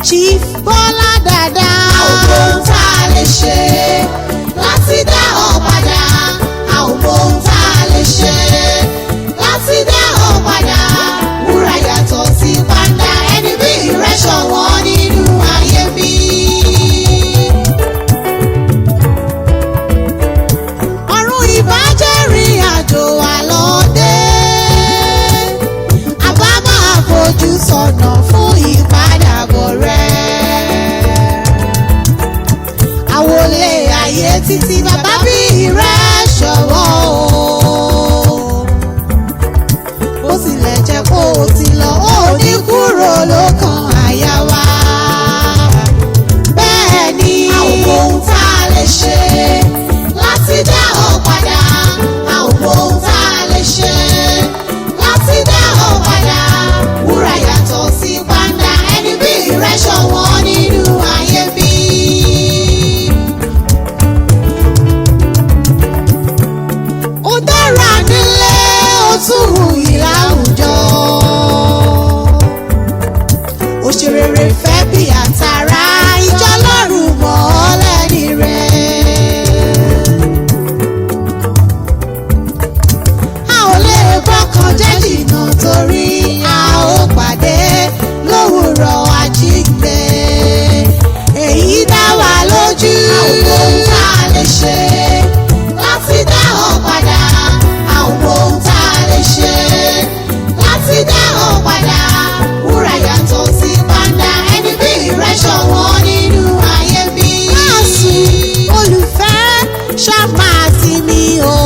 Chief Bọ́lá Dàda. A ò mọ ohun tá a lè ṣe láti dá ọ padà. A ò mọ ohun tá a lè ṣe láti dá ọ padà. Wúrà yàtọ̀ sí pàǹdà, ẹni bí rẹ̀ ṣọ̀wọ́n nínú ayé mi. Ọ̀run ìbájẹ́rìn àjò àlọ́dé. Àbá máa fojú sọ́nà fún ìpadàbọ̀ rẹ̀. Àwọlé ayé títí bàbá bí rẹ̀ ṣọ̀wọ́ o. Bó tilẹ̀ jẹ́ kó o ti lọ, ó ní kúrò lọ́kàn àyà wa. Bẹ́ẹ̀ ni A ò mọ ohun tá a lè ṣe láti dá ọ padà. A ò mọ ohun tá a lè ṣe láti dá ọ padà. Wúrà yàtọ̀ sí pàǹdà, ẹni bí rẹ̀ ṣọ̀wọ́n nínú ayé mi. ó dára nílé ó tún wuyì láwùjọ. Ó ṣe rere fẹ́ bí àtàrà ìjọ lọ́rùn mọ́ lẹ́ni rẹ̀. A ò lè bọ́kàn jẹ́ jìnnà torí a ó pàdé lówùrọ̀ àjíǹde. Èyí dá wa lójú. A ò mọ ohun tá a lè ṣe láti dá ọ padà. A ò mọ ohun tá a lè ṣe láti dá ọ padà. Wúrà yàtọ̀ sí pàǹdà, ẹni bí rẹ̀ ṣọ̀wọ́n nínú ayé mi. Jésù olùfẹ́ ṣàmà sí mi o.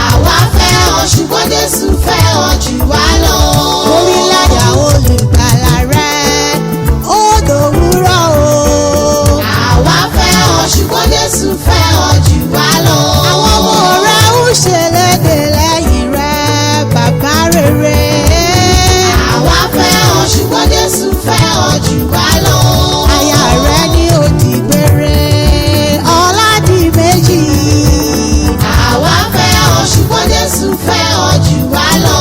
Àwa fẹ́ ọ ṣùgbọ́n Jésù fẹ́ ọ jù wá lọ. Orílẹ̀-èdè olùgbàlà rẹ̀ ó dòwúrọ̀ o. Àwa fẹ́ ọ ṣùgbọ́n Jésù fẹ́ ọ jù wá lọ. Àwọn ọmọ rẹ̀ ń ṣèlédè lẹ́yìn rẹ̀ bàbá rere. Àwa fẹ́ ọ ṣùgbọ́n Jésù fẹ́ ọ jù wá lọ. Aya rẹ̀ ní òdìgbére Ọládìméjì. Àwa fẹ́ ọ ṣùgbọ́n Jésù fẹ́ ọ jù wá lọ.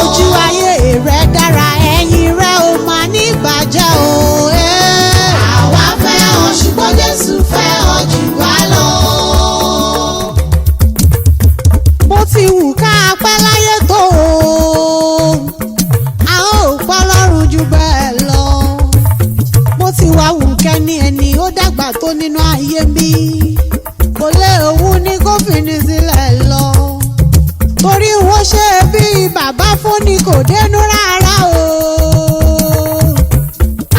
Ojú ayé rẹ̀ dára ẹ̀yìn rẹ̀ ò máa ní bàjẹ́ o. Àwa fẹ́ ọ ṣùgbọ́n Jésù fẹ́ ọ jù wá lọ. Bó ti wù ká pẹ́ láyé tó o, a ó pọ́ lọ́run jù bẹ́ẹ̀ lọ. Bó ti wà wù kẹ́ni ẹni ó dàgbà tó nínú ayé mi, kò lè òun ní kó fini sílẹ̀ lọ. Torí wọ́n ṣe bí bàbá fún ni kò dénú rárá o.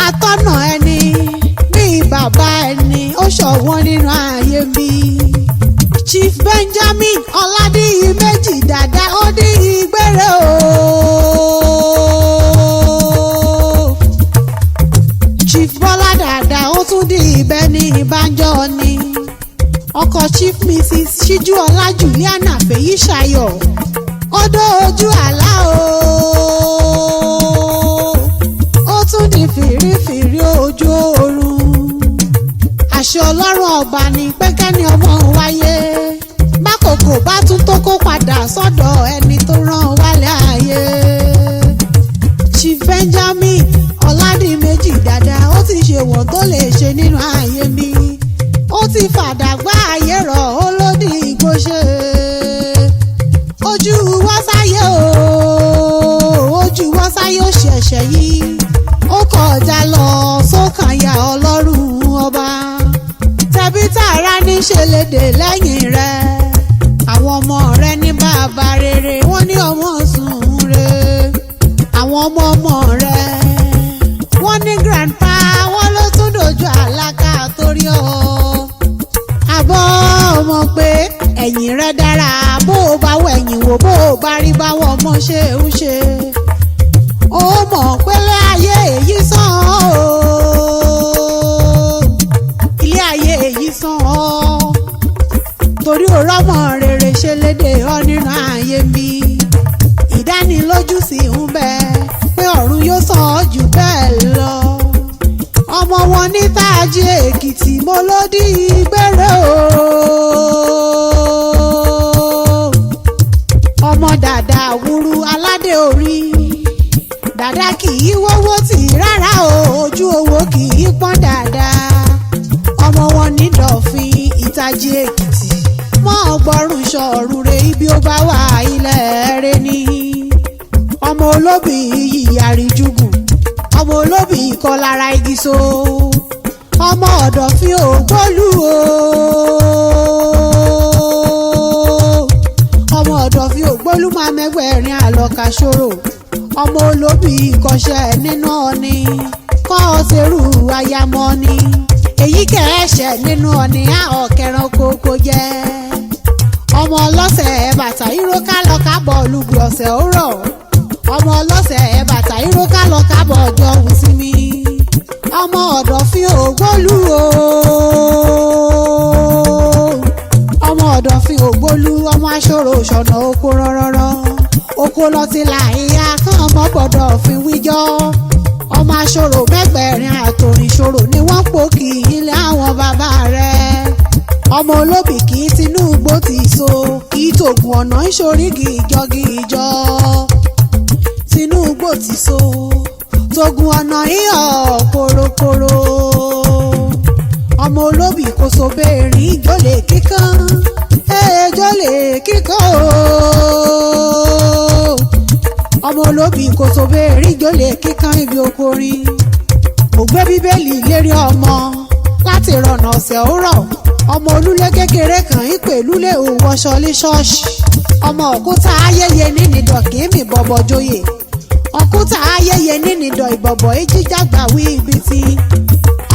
Atọ́nà ẹni bí bàbá ẹni ó ṣọ̀wọ́n nínú ayé mi. Chief Benjamin Ọládìméjì Dàda ó dín ìgbére o. Chief Bọ́lá Dàda ó tún dín ìbẹ́ ní ìbánjọ́ ni. Ọkọ Chief Mrs. Ṣíjúọlá Juliana Fèyíṣayọ̀ ó dó ojú àlá o. Ó tún di fìrífìrí ojú oorun. Àṣẹ Ọlọ́run ọba ni pé kẹ́ni ọmọ wáyé. Bákòókò bá tún tó kó padà sọ́dọ̀ ẹni tó rán wálé ayé. Chief Benjamin Ọládìméjì Dàda ó ti ṣe wọ́n tó lè ṣe nínú ayé mi. Ó ti fàdàgbà ayé rọ̀ ó lódì igbó ṣe. Ojú wọ́sáyé o, ojú wọ́sáyé ó ṣẹ̀ṣẹ̀ yìí. Ó kọjá lọ sókànyà Ọlọ́run ọba. Tẹ̀bí tààrà ní ṣẹlẹ̀dè lẹ́yìn rẹ̀. Àwọn ọmọ rẹ̀ ní bàbá rere, wọ́n ní ọmọ sùn re. Àwọn ọmọ rẹ̀ wọ́n ní grandpa, wọ́n ló tún dojú àlàkà torí ọ. Àbọ̀ ọmọ pé ẹ̀yìn rẹ̀ dára, bó o bá wọ ẹ̀yìn wò, bó o bá rí báwọn ọmọ ṣe ń ṣe. Ó mọ̀ pélé ayé èyí sàn o. Ilé ayé èyí sàn ọ́. Torí òrọ́mọ rere ṣe lédè ọ nínú ayé mi. Ìdánilójú sì ń bẹ pé ọ̀run yóò sàn ọ́ jù bẹ́ẹ̀ lọ. Ọmọ wọn ní Tájí Èkìtì mo ló dí ìgbére o. Ọmọ Dàda Àwúrú aládé orí. dàda kì í wówó tì rárá o ojú owó kì í pọ́n dáadáa ọmọ wọn ní dọ̀fin ìtajì èkìtì mọ́ ọgbọ́rùn ṣọ̀rù re ibi ó bá wà ilẹ̀ rẹ ni ọmọ olóbì yìí àríjùgùn ọmọ olóbì kọ́ lára igi so ọmọ ọ̀dọ̀fin ògbólú o ọmọ ọ̀dọ̀fin ògbólú máa mẹ́gbẹ̀rin àlọ́ka ṣòro ọmọ olóbì kọ́ṣẹ́ nínú ọ̀ni kọ́ ọ̀ṣẹ̀rù ayamọ́ ni èyí kẹ̀ẹ́ṣẹ̀ nínú ọ̀ni á ọ̀kẹ́ran kókó jẹ́ ọmọ ọlọ́sẹ̀ bàtà ìró kálọ̀ kábọ̀ olùgbé ọ̀sẹ̀ ó rọ̀ ọmọ ọlọ́sẹ̀ bàtà ìró kálọ̀ kábọ̀ ọjọ́ òun sí mi ọmọ ọ̀dọ̀fin ògbólú o ọmọ ọ̀dọ̀fin ògbólú ọmọ aṣọ́rò ṣọ̀nà oko rọ́rọ́rọ́ oko lọ ti là ìyá kan ọmọ gbọ́dọ̀ fi wíjọ́ ọmọ aṣọ́rò mẹ́gbẹ̀rin àtòrìn ṣòro ni wọ́n pò kì í ilé àwọn bàbá rẹ̀ ọmọ olóbì kì í Tinubu ti so kì í tògùn ọ̀nà ìṣorígi ìjọ Tinubu ti so tògùn ọ̀nà ìhọ̀ korokoro ọmọ olóbì kò so bẹ́ẹ̀rín jólè kíkan jólè kíkan ọmọ olóbì kò so bẹ́ẹ̀rín jólè kíkan ibi okorin ògbé bíbélì lérí ọmọ láti rọ̀nà ọ̀sẹ̀ ó rọ̀ ọmọ olúlé kékeré kan ń pè lúlé òwòṣọ lé ṣọ́ọ̀ṣì ọmọ òkúta ayẹyẹ nínìdọ̀ kì í mì bọ̀bọ̀ joyè òkúta ayẹyẹ nínìdọ̀ ìbọ̀bọ̀ ìjíjàgbà wí ibi tí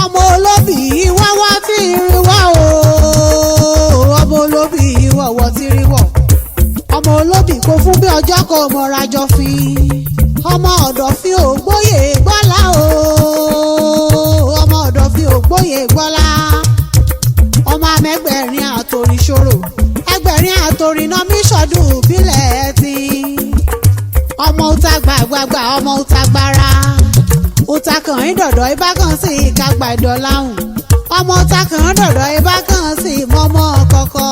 ọmọ olóbì wáwá tí rí wá o ọmọ olóbì wọ̀wọ̀ tí rí wọ̀ ọmọ olóbì kò fún bí ọjọ́ kan mọ́ra jọ fi ọmọ ọ̀dọ̀fin ògbóyè gbọ́lá o ọmọ ọ̀dọ̀fin ògbóyè gbọ́lá ọmọ amẹ́gbẹ̀rin àtòrìn ṣòro ẹgbẹ̀rin àtòrìn náà mi ṣọdún ìbílẹ̀ ti ọmọ òta gbàgbàgbà ọmọ òta gbára òta kàn ń dọ̀dọ̀ ibà kan sí ìkagbà ìdọ̀láhùn ọmọ òta kàn ń dọ̀dọ̀ ibà kan sí mọ́mọ́ kọ̀kọ́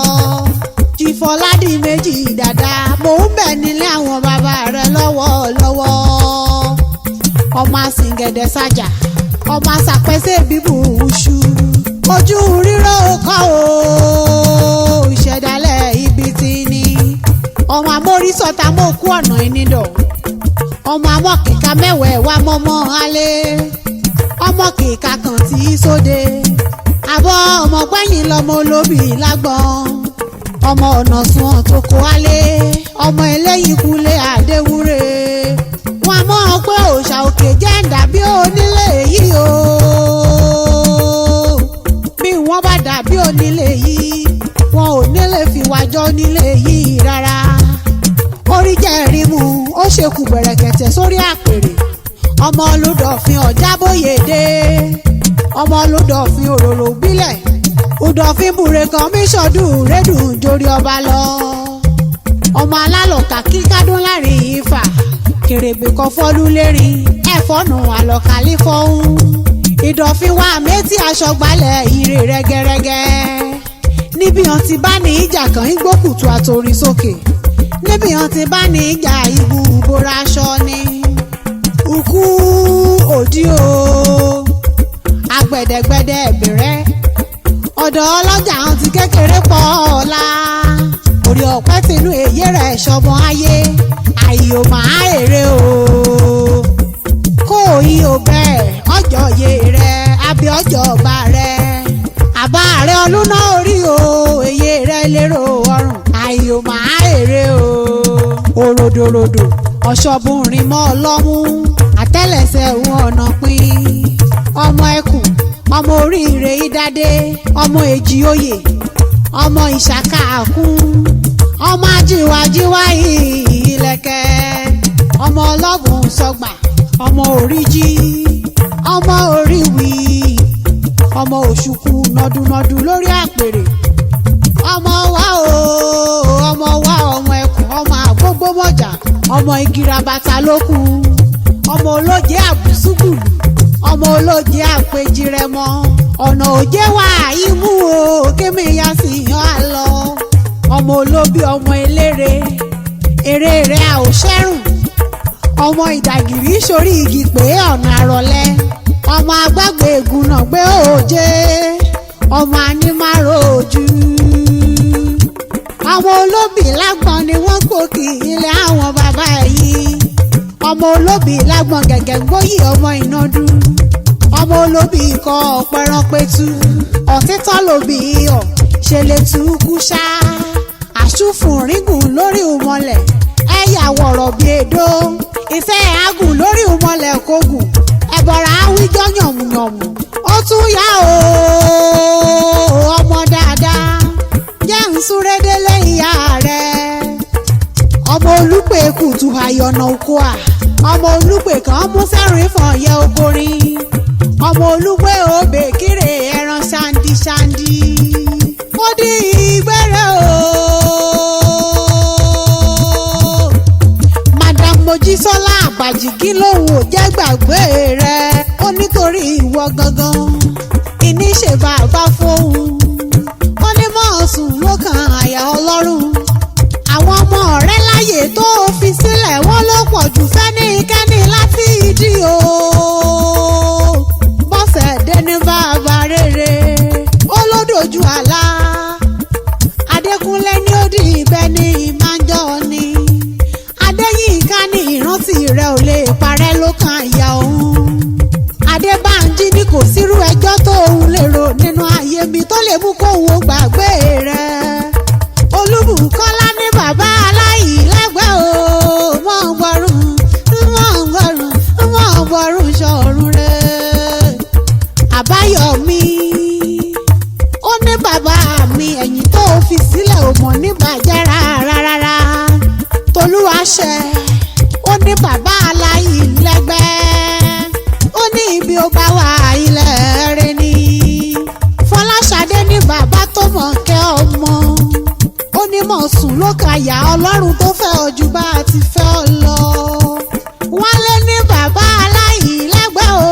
jìfọ́ládì méjì dàda mò ń bẹ̀ nílé àwọn bàbá rẹ̀ lọ́wọ́lọ́wọ́ ọmọ àsìngẹ̀dẹ̀ sájà ọmọ àsàpẹ́sẹ̀ bíbù ṣú ojú ríró kọ́ o ìṣẹ̀dálẹ̀ ibi tí ní ọmọ amórísọ̀tà mọ̀ kú ọ̀nà ìnídọ̀ ọmọ amọ̀kìka mẹ́wẹ̀ẹ́ wá mọ́mọ́ alẹ́ ọmọ kìka kan tí í sóde àbọ̀ ọmọ gbẹ̀yìn lọmọ olóbì lágbọ̀n ọmọ ọ̀nà sùn tó kó alẹ́ ọmọ ẹlẹ́yìn kulé àdéwúre wọn mọ̀ pé òòṣà òkè jẹ́ ń dàbí onílé yìí o bí wọ́n bá dàbí onílé yìí wọn ò nílé fi wájọ́ onílé yìí rárá orí jẹ́rìí mu ó ṣekú bẹ̀rẹ̀kẹ̀tẹ̀ sórí àpèrè ọmọ olùdọ̀fin ọ̀jábóyèdè ọmọ olùdọ̀fin òróró bílẹ̀ òdọ̀fin bùrẹ̀ kan míṣọ̀dún rédùn jórí ọba lọ ọmọ alálọ̀kà kíkádún láàrin ìfà kèrègbè kan fọ́lú lérin ẹ̀fọ́nù àlọ́kàlí fọ́hún ìdọ̀fin wa méjì aṣọ gbalẹ̀ ire rẹ́gẹ́rẹ́gẹ́ níbi hàn ti bá ní ìjà kan igbókùtù àtòrí sókè níbi hàn ti bá ní ìjà ìbú bóra aṣọ ni ukú òdí o agbẹ̀dẹ̀gbẹ̀dẹ̀ ẹ̀bẹ̀rẹ̀ ọ̀dọ̀ ọlọ́jà hàn ti kékeré pọ̀ ọ̀la orí ọ̀pẹ tinú èyí rẹ̀ ṣọmọ ayé àyò máa èrè o kó yí o bẹ́ẹ̀ ọjọ́ yé rẹ̀ àbí ọjọ́ ọba rẹ̀ àbá rẹ̀ ọlúná orí o èyí rẹ̀ lérò ọrùn àyò máa èrè o òròdòròdò ọ̀ṣọ́bùnrin mọ́ ọlọ́mú àtẹ́lẹsẹ̀ òun ọ̀nà pín ọmọ ẹkùn ọmọ oríire ìdádé ọmọ èjì oyè ọmọ ìṣàkà àkún ọmọ ajíwájíwá ìlẹ̀kẹ̀ ọmọ ọlọ́gùn sọgbà ọmọ oríjì ọmọ oríwì ọmọ òṣùkú nọdúnọdú lórí àpèrè ọmọ wa o ọmọ wa ọmọ ẹkùn ọmọ àgbógbómọjà ọmọ igi rabata lókun ọmọ olóje àbùsùgbùlù ọmọ olóje àpèjìrẹmọ ọ̀nà òjé wà ímú o kémi ya sì yan á lọ ọmọ olóbí ọmọ eléré eré rẹ̀ àòṣẹ́rùn ọmọ ìdàgìrì sórí igi pé ọ̀nà àrọ̀lẹ́ ọmọ agbágbé ègúnná gbé òòjé ọmọ anímàrò ojú. àwọn olóbì lágbọ̀n ni wọ́n gòkè ilé àwọn bàbá yìí. ọmọ olóbì lágbọ̀n gẹ̀gẹ̀ gbóyè ọmọ ìnàdú. ọmọ olóbì ikọ̀ ọ̀pẹ̀rán pẹ̀tù. ọ̀títọ́ lòbì iyọ̀ ṣe lè tú kúṣá. àṣùfùn rígùn lórí ìmọ̀lẹ̀ ẹ̀yà wọ̀rọ̀ bíi èdò. ìfẹ́ àgùn lórí ìmọ̀lẹ̀ kógùn ẹ̀bọ̀rà àwíjọ́ yànmùyànmù. ó tún yá o ọmọ dáadáa jẹ́ ń súré délé ìyá rẹ̀. ọmọ olùpè kùtù àyọ̀nà oko à. ọmọ olùpè kan mú sẹ́rìn fún ọ̀yẹ́ ogorin. ọmọ olùpè òbè kírè ẹran ṣáńdíṣáńdí. ó di ìgbẹ́rẹ́ o. madam mojísọ́lá àgbàjì kí lòun ò jẹ́ gbàgbé rẹ̀. ó nítorí ìwọ gangan ìníṣe bàbá fóun. ó ní mọ́ sùn ló kan àyà ọlọ́run. àwọn ọmọ rẹ̀ láyè tó fi sílẹ̀ wọ́n ló pọ̀ jù fẹ́nikẹ́ni láti ìdí o. bọ́sẹ̀ dé ní bàbá rere ó ló dojú àlá. adékúnlé ní ó di ibẹ̀ ní ìmájọ́ ni. adéyínká ní ìrántí rẹ̀ ò lè parẹ́ ló kan àyà òun. adébánjí ní kò sírú ẹjọ́ tó òun lè rò nínú ayé mi tó lè mú kóun ó gbàgbé rẹ̀. olúbùkọ́lá ní bàbá aláìlẹ́gbẹ́ o. wọ́n ń gbọ́rùn sọ̀rùn rẹ̀. àbáyọ̀mí ó ní bàbá mi ẹ̀yìn tó fi sílẹ̀ ò mọ̀ níbàjẹ́ rárá. tolúwaṣẹ ó ní bàbá aláìlẹ́gbẹ́. ó ní ibi ó bá wà ilẹ̀ rẹ̀ ni. fọláṣadé ní bàbá tó mọ̀ kẹ́ ọmọ. ó ní mọ̀ sùn ló kàyà ọlọ́run tó fẹ́ ọ ju bá a ti fẹ́ ọ lọ. wálé ní bàbá aláìlẹ́gbẹ́ o.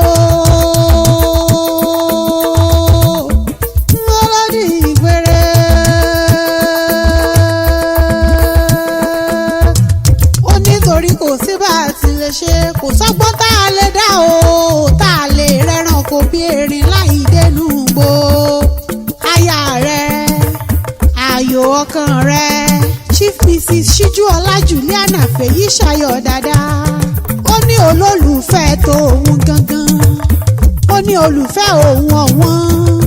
lọ́lọ́dì ìgbére. ó nítorí kò sí bá a ti lè ṣe kò sọ́gbọ́n tá a lè dá o. tá a lè rẹ́ràn kò bí erin láì dénú gbó. aya rẹ̀ ayò ọkàn rẹ̀ chief mrs ṣíjúọlá juliana fèyíṣayọ̀ dáadáa. ó ní olólùfẹ́ tó òun gangan. ó ní olùfẹ́ òun ọ̀wọ́n.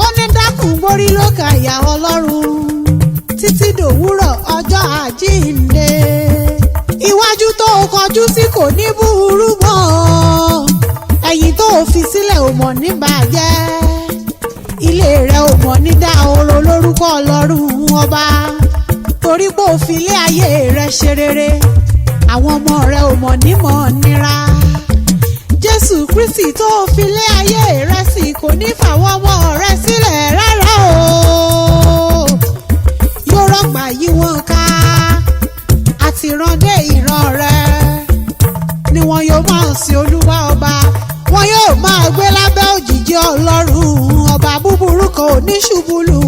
ó ní dákun gbórí ló ka ìyá ọlọ́run títí dòwúrọ̀ ọjọ́ àjíǹde. iwájú tó kọjú sí kò ní burú mọ́. ẹ̀yìn tó fi sílẹ̀ ò mọ̀ ní bàjẹ́. ilé rẹ̀ ò mọ̀ ní dáhoro lórúkọ ọlọ́run ọba. torí pé ó fi ilé ayé rẹ̀ ṣe rere. àwọn ọmọ rẹ̀ ò mọ̀ ní mọ̀ nira. jésù kristi tó fi ilé ayé rẹ̀ sí kò ní fàwọn ọmọ rẹ̀ sílẹ̀ rárá o. yóò rọ̀gbà yí wọn ká. àti ìrandé ìran rẹ̀ ni wọn yóò máa sin olúwa ọba. wọn yóò máa gbé lábẹ́ òjìji ọlọ́run ọba búburú kan ò ní ṣubú lù